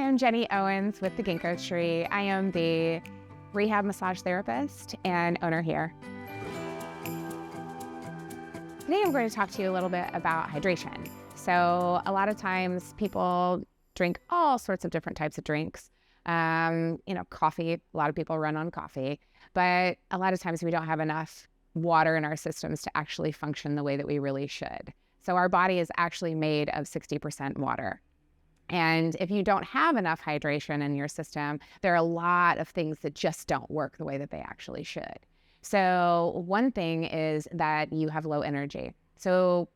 am Jenny Owens with the Ginkgo Tree. I am the rehab massage therapist and owner here. Today I'm going to talk to you a little bit about hydration. So a lot of times people drink all sorts of different types of drinks. Coffee, a lot of people run on coffee, but a lot of times we don't have enough water in our systems to actually function the way that we really should. So our body is actually made of 60% water. And if you don't have enough hydration in your system, there are a lot of things that just don't work the way that they actually should. So one thing is that you have low energy. So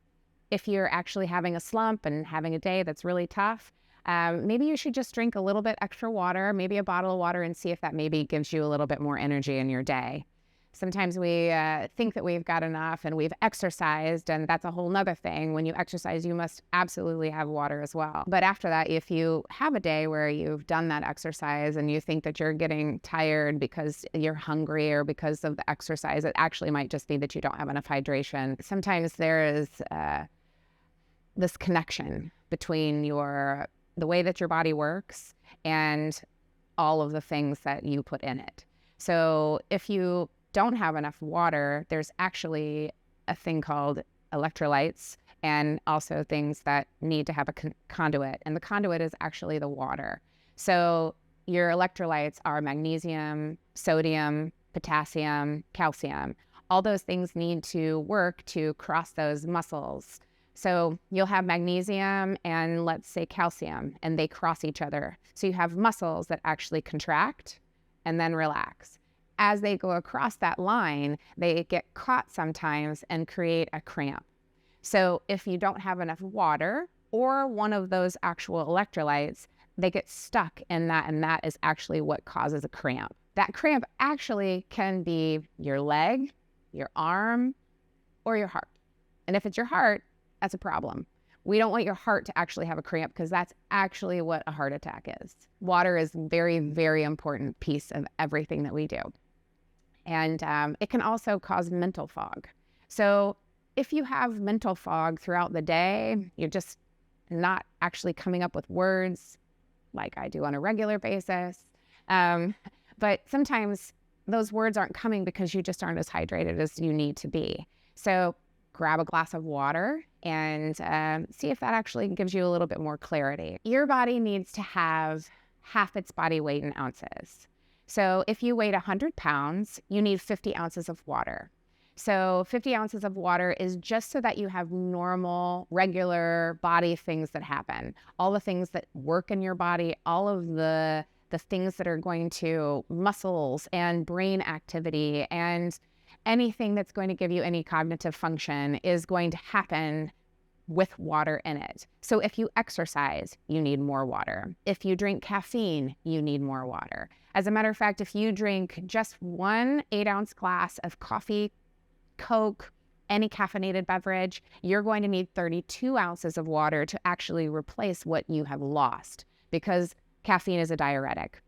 if you're actually having a slump and having a day that's really tough, maybe you should just drink a little bit extra water, maybe a bottle of water, and see if that maybe gives you a little bit more energy in your day. Sometimes we think that we've got enough and we've exercised, and that's a whole nother thing. When you exercise, you must absolutely have water as well. But after that, if you have a day where you've done that exercise and you think that you're getting tired because you're hungry or because of the exercise, it actually might just be that you don't have enough hydration. Sometimes there is this connection between the way that your body works and all of the things that you put in it. So if you don't have enough water, there's actually a thing called electrolytes and also things that need to have a conduit. And the conduit is actually the water. So your electrolytes are magnesium, sodium, potassium, calcium. All those things need to work to cross those muscles. So you'll have magnesium and let's say calcium, and they cross each other. So you have muscles that actually contract and then relax. As they go across that line, they get caught sometimes and create a cramp. So if you don't have enough water or one of those actual electrolytes, they get stuck in that, and that is actually what causes a cramp. That cramp actually can be your leg, your arm, or your heart. And if it's your heart, that's a problem. We don't want your heart to actually have a cramp because that's actually what a heart attack is. Water is a very, very important piece of everything that we do. And it can also cause mental fog. So if you have mental fog throughout the day, you're just not actually coming up with words like I do on a regular basis. But sometimes those words aren't coming because you just aren't as hydrated as you need to be. So grab a glass of water and see if that actually gives you a little bit more clarity. Your body needs to have half its body weight in ounces. So if you weighed 100 pounds, you need 50 ounces of water. So 50 ounces of water is just so that you have normal, regular body things that happen. All the things that work in your body, all of the things that are going to muscles and brain activity and anything that's going to give you any cognitive function is going to happen with water in it. So if you exercise, you need more water. If you drink caffeine, you need more water. As a matter of fact, if you drink just one 8-ounce glass of coffee, Coke, any caffeinated beverage, you're going to need 32 ounces of water to actually replace what you have lost because caffeine is a diuretic.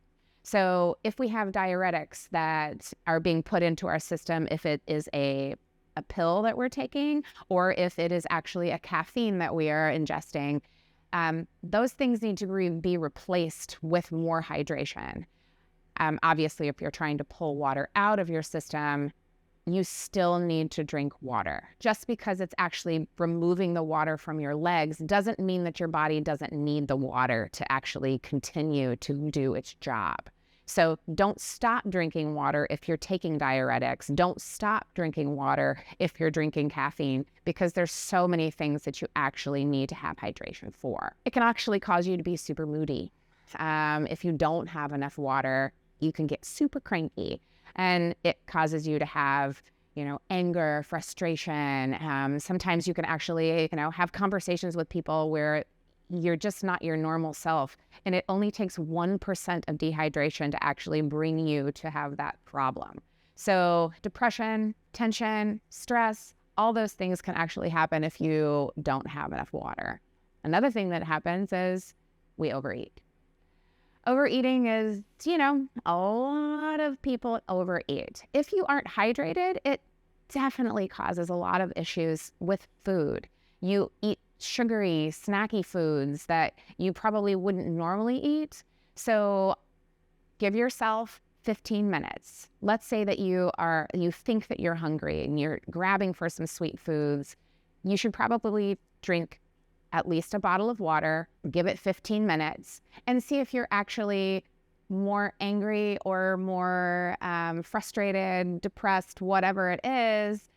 So if we have diuretics that are being put into our system, if it is a pill that we're taking, or if it is actually a caffeine that we are ingesting, those things need to be replaced with more hydration. Obviously, if you're trying to pull water out of your system, you still need to drink water. Just because it's actually removing the water from your legs doesn't mean that your body doesn't need the water to actually continue to do its job. So don't stop drinking water if you're taking diuretics. Don't stop drinking water if you're drinking caffeine, because there's so many things that you actually need to have hydration for. It can actually cause you to be super moody. If you don't have enough water, you can get super cranky, and it causes you to have, anger, frustration. Sometimes you can actually, have conversations with people where you're just not your normal self. And it only takes 1% of dehydration to actually bring you to have that problem. So depression, tension, stress, all those things can actually happen if you don't have enough water. Another thing that happens is we overeat. Overeating is, a lot of people overeat. If you aren't hydrated, it definitely causes a lot of issues with food. You eat sugary, snacky foods that you probably wouldn't normally eat. So give yourself 15 minutes. Let's say that you think that you're hungry and you're grabbing for some sweet foods. You should probably drink at least a bottle of water, give it 15 minutes, and see if you're actually more angry or more frustrated, depressed, whatever it is,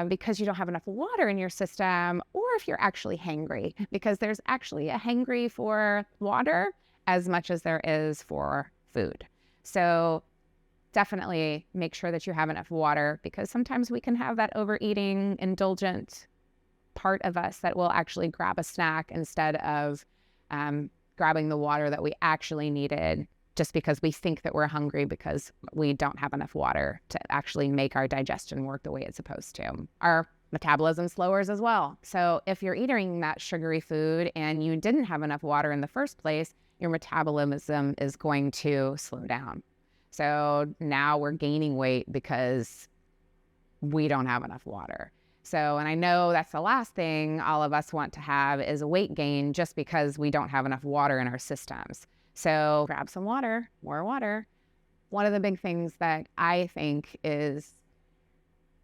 because you don't have enough water in your system, or if you're actually hangry, because there's actually a hangry for water as much as there is for food. So definitely make sure that you have enough water, because sometimes we can have that overeating, indulgent part of us that will actually grab a snack instead of grabbing the water that we actually needed, just because we think that we're hungry because we don't have enough water to actually make our digestion work the way it's supposed to. Our metabolism slows as well. So if you're eating that sugary food and you didn't have enough water in the first place, your metabolism is going to slow down. So now we're gaining weight because we don't have enough water. So, and I know that's the last thing all of us want to have is a weight gain just because we don't have enough water in our systems. So grab some water, more water. One of the big things that I think is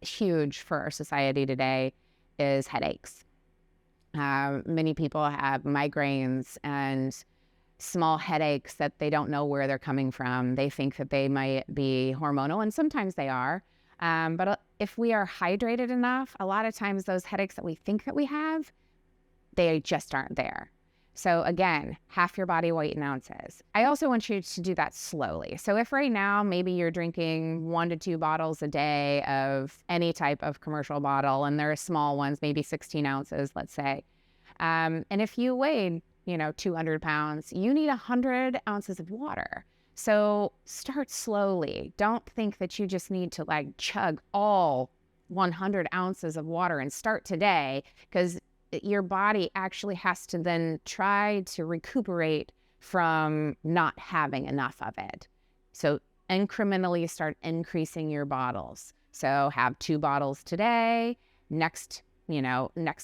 huge for our society today is headaches. Many people have migraines and small headaches that they don't know where they're coming from. They think that they might be hormonal, and sometimes they are. But if we are hydrated enough, a lot of times those headaches that we think that we have, they just aren't there. So again, half your body weight in ounces. I also want you to do that slowly. So if right now, maybe you're drinking 1 to 2 bottles a day of any type of commercial bottle, and they're small ones, maybe 16 ounces, let's say. And if you weighed, 200 pounds, you need 100 ounces of water. So start slowly. Don't think that you just need to chug all 100 ounces of water and start today, because your body actually has to then try to recuperate from not having enough of it. So incrementally start increasing your bottles. So have 2 bottles today. Next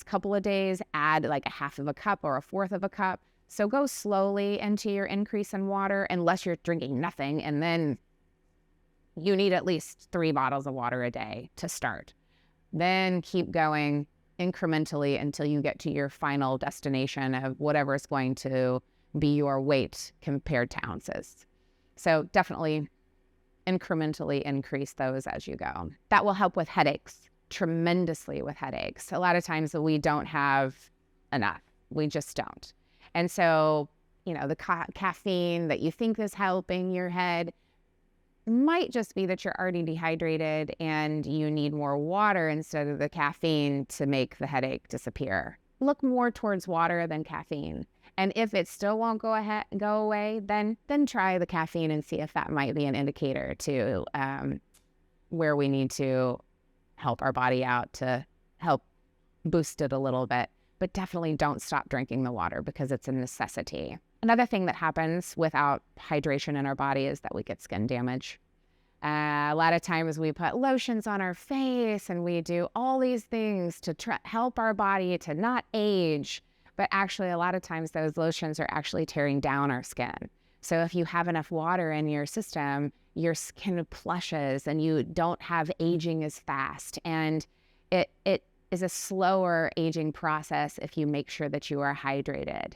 couple of days, add like a half of a cup or a fourth of a cup. So go slowly into your increase in water, unless you're drinking nothing, and then you need at least 3 bottles of water a day to start. Then keep going incrementally until you get to your final destination of whatever is going to be your weight compared to ounces. So definitely incrementally increase those as you go. That will help with headaches, tremendously with headaches. A lot of times we don't have enough. We just don't. And so, the caffeine that you think is helping your head might just be that you're already dehydrated and you need more water instead of the caffeine to make the headache disappear. Look more towards water than caffeine. And if it still won't go away, then try the caffeine and see if that might be an indicator to where we need to help our body out to help boost it a little bit. But definitely don't stop drinking the water, because it's a necessity. Another thing that happens without hydration in our body is that we get skin damage. A lot of times we put lotions on our face and we do all these things to help our body to not age. But actually, a lot of times those lotions are actually tearing down our skin. So if you have enough water in your system, your skin plushes and you don't have aging as fast. And it is a slower aging process if you make sure that you are hydrated.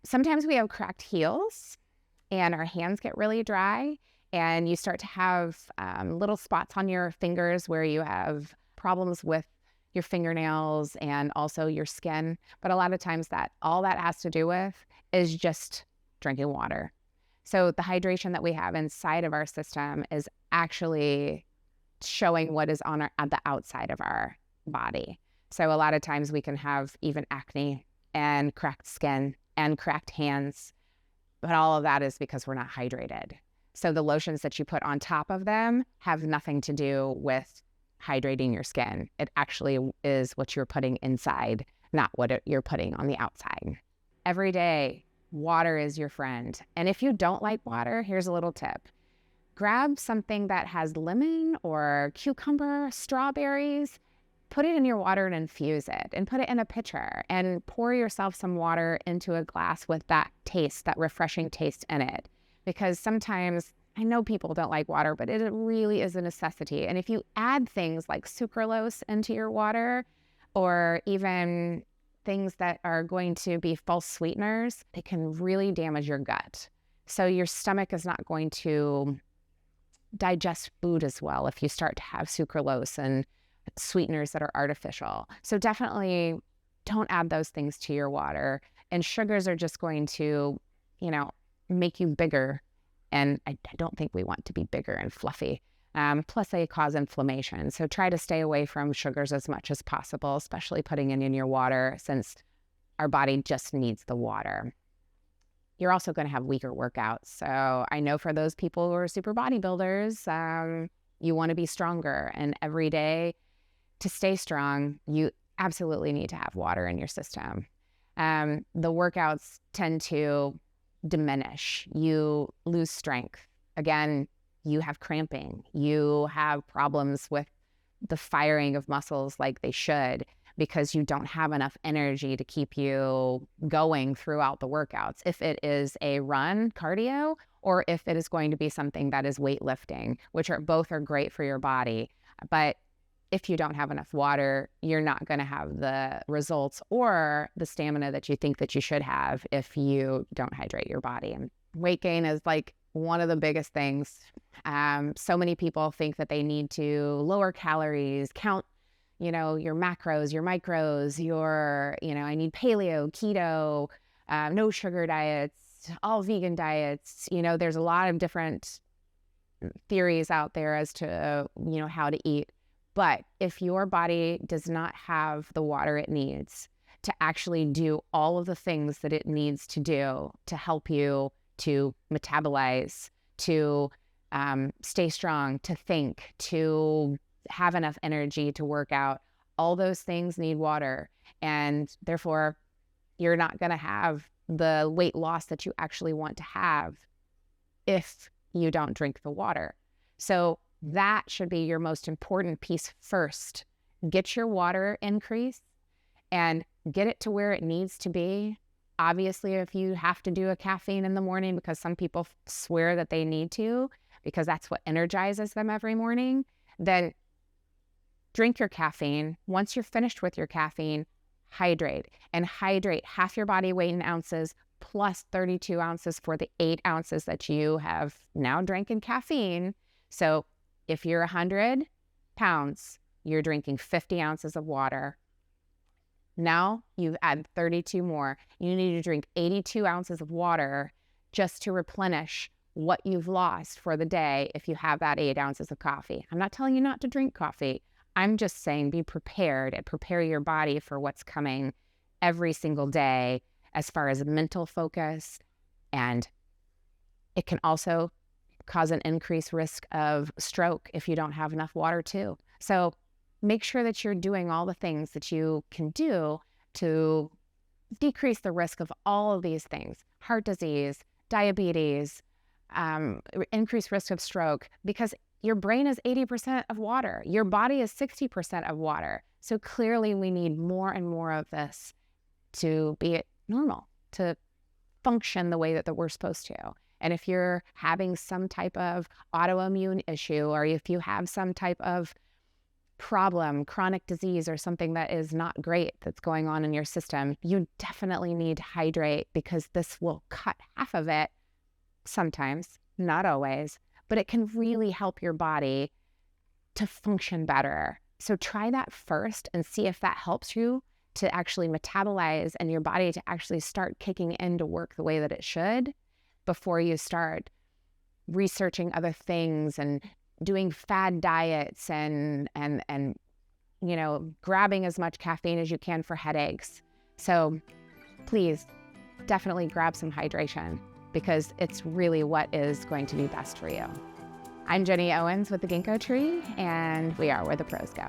Sometimes we have cracked heels and our hands get really dry, and you start to have little spots on your fingers where you have problems with your fingernails and also your skin. But a lot of times all that has to do with is just drinking water. So the hydration that we have inside of our system is actually showing what is on at the outside of our body. So a lot of times we can have even acne and cracked skin and cracked hands, but all of that is because we're not hydrated. So the lotions that you put on top of them have nothing to do with hydrating your skin. It actually is what you're putting inside, not what you're putting on the outside. Every day, water is your friend. And if you don't like water, here's a little tip. Grab something that has lemon or cucumber, strawberries, put it in your water and infuse it and put it in a pitcher and pour yourself some water into a glass with that taste, that refreshing taste in it. Because sometimes I know people don't like water, but it really is a necessity. And if you add things like sucralose into your water, or even things that are going to be false sweeteners, they can really damage your gut. So your stomach is not going to digest food as well if you start to have sucralose and sweeteners that are artificial. So definitely don't add those things to your water. And sugars are just going to, make you bigger. And I don't think we want to be bigger and fluffy. Plus they cause inflammation. So try to stay away from sugars as much as possible, especially putting it in your water, since our body just needs the water. You're also going to have weaker workouts. So I know for those people who are super bodybuilders, you want to be stronger. And every day to stay strong, you absolutely need to have water in your system. The workouts tend to diminish. You lose strength. Again, you have cramping. You have problems with the firing of muscles like they should, because you don't have enough energy to keep you going throughout the workouts. If it is a run, cardio, or if it is going to be something that is weightlifting, which both are great for your body. But if you don't have enough water, you're not going to have the results or the stamina that you think that you should have if you don't hydrate your body. And weight gain is like one of the biggest things. So many people think that they need to lower calories, count, your macros, your micros, I need paleo, keto, no sugar diets, all vegan diets. There's a lot of different theories out there as to, how to eat. But if your body does not have the water it needs to actually do all of the things that it needs to do to help you to metabolize, to stay strong, to think, to have enough energy to work out, all those things need water. And therefore, you're not going to have the weight loss that you actually want to have if you don't drink the water. So that should be your most important piece first. Get your water increase and get it to where it needs to be. Obviously, if you have to do a caffeine in the morning, because some people swear that they need to, because that's what energizes them every morning, then drink your caffeine. Once you're finished with your caffeine, hydrate. And hydrate half your body weight in ounces plus 32 ounces for the 8 ounces that you have now drank in caffeine. So if you're 100 pounds, you're drinking 50 ounces of water. Now you've added 32 more. You need to drink 82 ounces of water just to replenish what you've lost for the day if you have that 8 ounces of coffee. I'm not telling you not to drink coffee. I'm just saying be prepared and prepare your body for what's coming every single day as far as mental focus. And it can also cause an increased risk of stroke if you don't have enough water too. So make sure that you're doing all the things that you can do to decrease the risk of all of these things: heart disease, diabetes, increased risk of stroke, because your brain is 80% of water. Your body is 60% of water. So clearly we need more and more of this to be normal, to function the way that we're supposed to. And if you're having some type of autoimmune issue, or if you have some type of problem, chronic disease, or something that is not great that's going on in your system, you definitely need to hydrate, because this will cut half of it sometimes, not always, but it can really help your body to function better. So try that first and see if that helps you to actually metabolize and your body to actually start kicking in to work the way that it should, before you start researching other things and doing fad diets and grabbing as much caffeine as you can for headaches. So please definitely grab some hydration, because it's really what is going to be best for you. I'm Jenny Owens with the Ginkgo Tree, and we are where the pros go.